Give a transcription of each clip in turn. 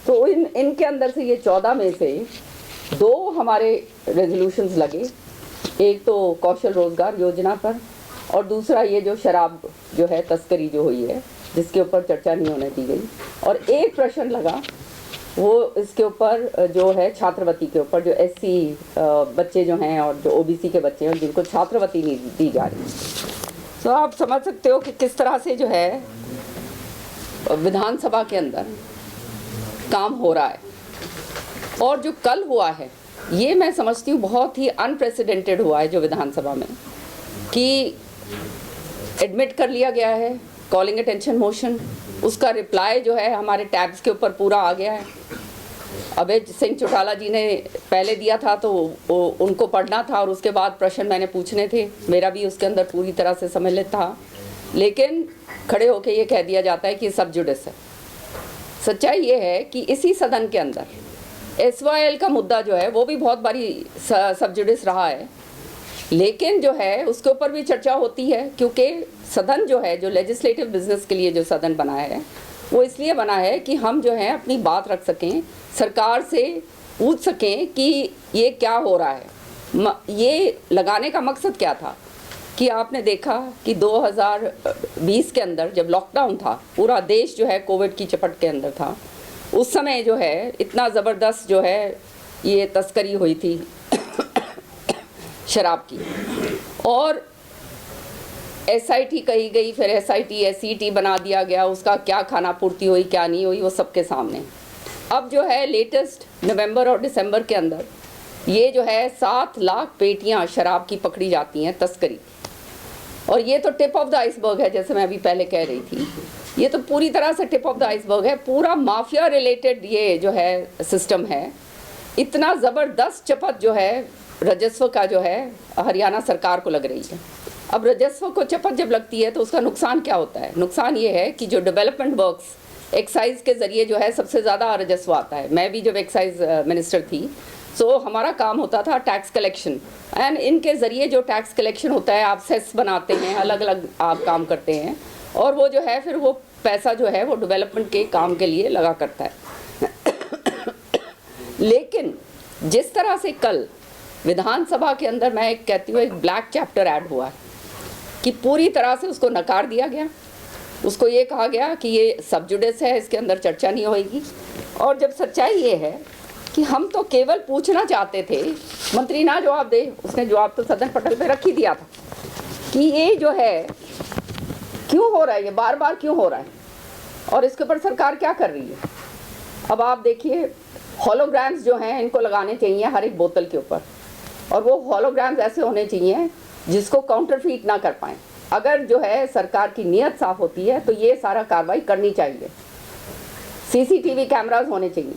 तो इनके अंदर से ये 14 में से 2 हमारे रेजोल्यूशंस लगे, एक तो कौशल रोजगार योजना पर और दूसरा ये जो शराब जो है तस्करी जो हुई है जिसके ऊपर चर्चा नहीं होने दी गई, और एक प्रश्न लगा वो इसके ऊपर जो है छात्रवृत्ति के ऊपर, जो SC बच्चे जो हैं और जो OBC के बच्चे हैं जिनको छात्रवृत्ति नहीं दी जा रही। तो आप समझ सकते हो कि किस तरह से जो है विधानसभा के अंदर काम हो रहा है। और जो कल हुआ है ये मैं समझती हूँ बहुत ही अनप्रेसिडेंटेड हुआ है, जो विधानसभा में कि एडमिट कर लिया गया है कॉलिंग अटेंशन मोशन, उसका रिप्लाई जो है हमारे टैब्स के ऊपर पूरा आ गया है। अभय सिंह चौटाला जी ने पहले दिया था तो उनको पढ़ना था और उसके बाद प्रश्न मैंने पूछने थे, मेरा भी उसके अंदर पूरी तरह से सम्मिलित था, लेकिन खड़े होके ये कह दिया जाता है कि सब जुडिस है। सच्चाई ये है कि इसी सदन के अंदर SYL का मुद्दा जो है वो भी बहुत बारी सब जुडिस रहा है, लेकिन जो है उसके ऊपर भी चर्चा होती है क्योंकि सदन जो है, जो लेजिस्लेटिव बिजनेस के लिए जो सदन बना है वो इसलिए बना है कि हम जो है अपनी बात रख सकें, सरकार से पूछ सकें कि ये क्या हो रहा है। ये लगाने का मकसद क्या था कि आपने देखा कि 2020 के अंदर जब लॉकडाउन था, पूरा देश जो है कोविड की चपेट के अंदर था, उस समय जो है इतना ज़बरदस्त जो है ये तस्करी हुई थी शराब की, और SIT कही गई, फिर SIT SET बना दिया गया, उसका क्या खाना पूर्ति हुई क्या नहीं हुई वो सबके सामने। अब जो है लेटेस्ट नवंबर और दिसंबर के अंदर ये जो है 7 लाख पेटियां शराब की पकड़ी जाती हैं तस्करी, और ये तो टिप ऑफ द आइसबर्ग है, जैसे मैं अभी पहले कह रही थी, ये तो पूरी तरह से टिप ऑफ द आइसबर्ग है। पूरा माफिया रिलेटेड ये जो है सिस्टम है। इतना ज़बरदस्त चपत जो है राजस्व का जो है हरियाणा सरकार को लग रही है। अब राजस्व को चपत जब लगती है तो उसका नुकसान क्या होता है? नुकसान ये है कि जो डेवलपमेंट वर्क्स एक्साइज के ज़रिए जो है सबसे ज़्यादा राजस्व आता है। मैं भी जब एक्साइज मिनिस्टर थी तो हमारा काम होता था टैक्स कलेक्शन, एंड इनके ज़रिए जो टैक्स कलेक्शन होता है आप सेस बनाते हैं, अलग अलग आप काम करते हैं, और वो जो है फिर वो पैसा जो है वो डेवलपमेंट के काम के लिए लगा करता है। लेकिन जिस तरह से कल विधानसभा के अंदर मैं एक कहती हूँ एक ब्लैक चैप्टर ऐड हुआ है कि पूरी तरह से उसको नकार दिया गया, उसको ये कहा गया कि ये सब जुडिस है, इसके अंदर चर्चा नहीं होगी। और जब सच्चाई ये है कि हम तो केवल पूछना चाहते थे, मंत्री ना जवाब दे, उसने जवाब तो सदन पटल पे रख ही दिया था कि ये जो है क्यों हो रहा है, ये बार बार क्यों हो रहा है और इसके ऊपर सरकार क्या कर रही है। अब आप देखिए हॉलोग्राम्स जो हैं इनको लगाने चाहिए हर एक बोतल के ऊपर, और वो हॉलोग्राम्स ऐसे होने चाहिए जिसको काउंटरफीट ना कर पाएँ। अगर जो है सरकार की नीयत साफ होती है तो ये सारा कार्रवाई करनी चाहिए। CCTV कैमरास होने चाहिए,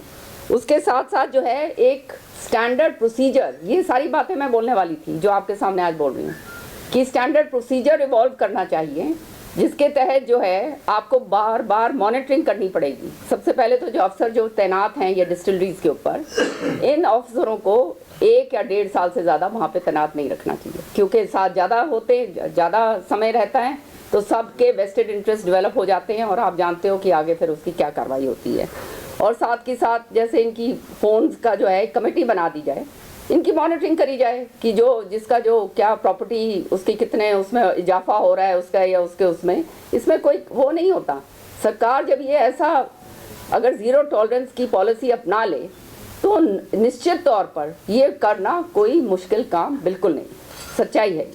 उसके साथ साथ जो है एक स्टैंडर्ड प्रोसीजर, ये सारी बातें मैं बोलने वाली थी जो आपके सामने आज बोल रही हूँ कि स्टैंडर्ड प्रोसीजर इवॉल्व करना चाहिए, जिसके तहत जो है आपको बार बार मॉनिटरिंग करनी पड़ेगी। सबसे पहले तो जो अफसर जो तैनात हैं ये डिस्टिलरीज के ऊपर, इन अफसरों को 1 या 1.5 साल से ज़्यादा वहाँ पे तैनात नहीं रखना चाहिए, क्योंकि साथ ज़्यादा होते ज़्यादा समय रहता है तो सबके वेस्टेड इंटरेस्ट डेवलप हो जाते हैं और आप जानते हो कि आगे फिर उसकी क्या कार्रवाई होती है। और साथ के साथ जैसे इनकी फ़ोन्स का जो है एक कमेटी बना दी जाए, इनकी मॉनिटरिंग करी जाए कि जो जिसका जो क्या प्रॉपर्टी उसकी कितने उसमें इजाफा हो रहा है उसका या उसके उसमें, इसमें कोई वो नहीं होता। सरकार जब ये ऐसा अगर ज़ीरो टॉलरेंस की पॉलिसी अपना ले तो निश्चित तौर पर ये करना कोई मुश्किल काम बिल्कुल नहीं, सच्चाई है।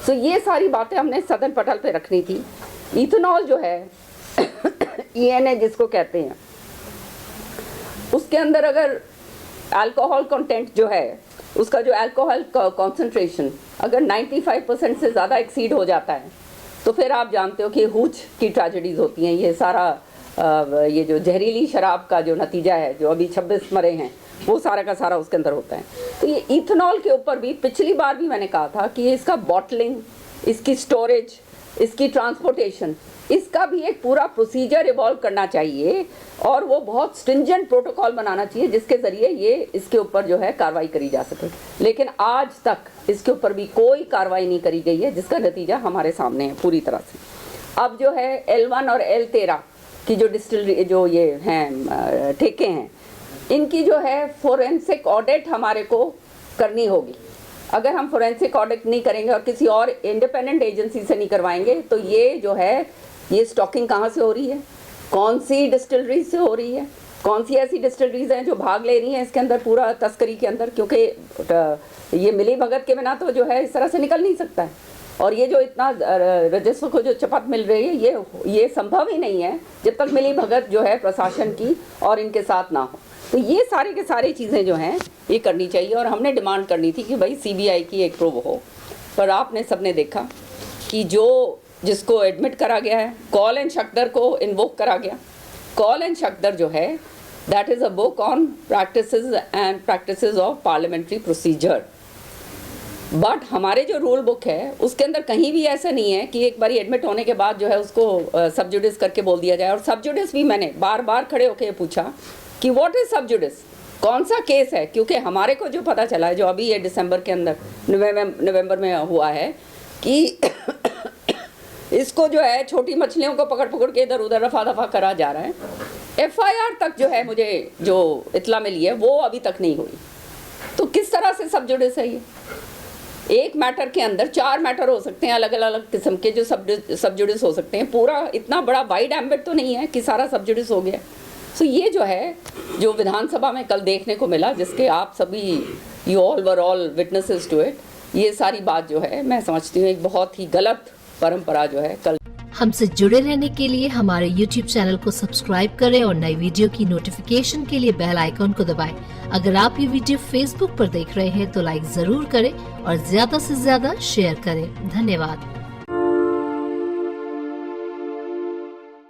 तो ये सारी बातें हमने सदन पटल पे रखनी थी। इथेनॉल जो है ENA जिसको कहते हैं, उसके अंदर अगर अल्कोहल कंटेंट जो है उसका जो अल्कोहल कॉन्सेंट्रेशन अगर 95% से ज़्यादा एक्सीड हो जाता है तो फिर आप जानते हो कि हुच की ट्रेजेडीज़ होती हैं। ये सारा ये जो जहरीली शराब का जो नतीजा है, जो अभी 26 मरे हैं, वो सारा का सारा उसके अंदर होता है। तो ये इथेनॉल के ऊपर भी पिछली बार भी मैंने कहा था कि इसका बॉटलिंग, इसकी स्टोरेज, इसकी ट्रांसपोर्टेशन, इसका भी एक पूरा प्रोसीजर इवॉल्व करना चाहिए और वो बहुत स्ट्रिंजेंट प्रोटोकॉल बनाना चाहिए जिसके ज़रिए ये इसके ऊपर जो है कार्रवाई करी जा सके। लेकिन आज तक इसके ऊपर भी कोई कार्रवाई नहीं करी गई है, जिसका नतीजा हमारे सामने है पूरी तरह से। अब जो है L1 और L13 कि जो डिस्टिलरी जो ये हैं ठेके हैं, इनकी जो है फोरेंसिक ऑडिट हमारे को करनी होगी। अगर हम फोरेंसिक ऑडिट नहीं करेंगे और किसी और इंडिपेंडेंट एजेंसी से नहीं करवाएंगे तो ये जो है ये स्टॉकिंग कहाँ से हो रही है, कौन सी डिस्टिलरी से हो रही है, कौन सी ऐसी डिस्टिलरीज हैं जो भाग ले रही हैं इसके अंदर पूरा तस्करी के अंदर, क्योंकि ये मिली भगत के बिना तो जो है इस तरह से निकल नहीं सकता है। और ये जो इतना राजस्व को जो चपत मिल रही है ये संभव ही नहीं है जब तक मिली भगत जो है प्रशासन की और इनके साथ ना हो। तो ये सारे के सारी चीज़ें जो हैं ये करनी चाहिए और हमने डिमांड करनी थी कि भाई सीबीआई की एक प्रोब हो, पर आपने सबने देखा कि जिसको एडमिट करा गया है, कॉल एंड शक्दर को इन्वोक करा गया। कॉल एंड शक्दर जो है that is a book on practices of parliamentary procedure, but हमारे जो रूल बुक है उसके अंदर कहीं भी ऐसा नहीं है कि एक बारी एडमिट होने के बाद जो है उसको सब जुडिस करके बोल दिया जाए। और सब जुडिस भी मैंने बार बार खड़े होकर पूछा कि व्हाट इज़ सब जुडिस, कौन सा केस है, क्योंकि हमारे को जो पता चला है जो अभी ये दिसंबर के अंदर नवंबर में हुआ है कि इसको जो है छोटी मछलियों को पकड़ पकड़ के इधर उधर रफा दफा करा जा रहा है। एफआईआर तक जो है मुझे जो इतला मिली है वो अभी तक नहीं हुई। तो किस तरह से सब जुडिस है ये? एक मैटर के अंदर 4 मैटर हो सकते हैं, अलग अलग किस्म के जो सब जुडिस हो सकते हैं। पूरा इतना बड़ा वाइड एम्बिट तो नहीं है कि सारा सब जुडिस हो गया। सो ये जो है जो विधानसभा में कल देखने को मिला, जिसके आप सभी you all were all witnesses to it, ये सारी बात जो है मैं समझती हूँ एक बहुत ही गलत परंपरा जो है कल। हमसे जुड़े रहने के लिए हमारे YouTube चैनल को सब्सक्राइब करें और नई वीडियो की नोटिफिकेशन के लिए बेल आइकॉन को दबाएं। अगर आप ये वीडियो Facebook पर देख रहे हैं तो लाइक जरूर करें और ज्यादा से ज्यादा शेयर करें। धन्यवाद।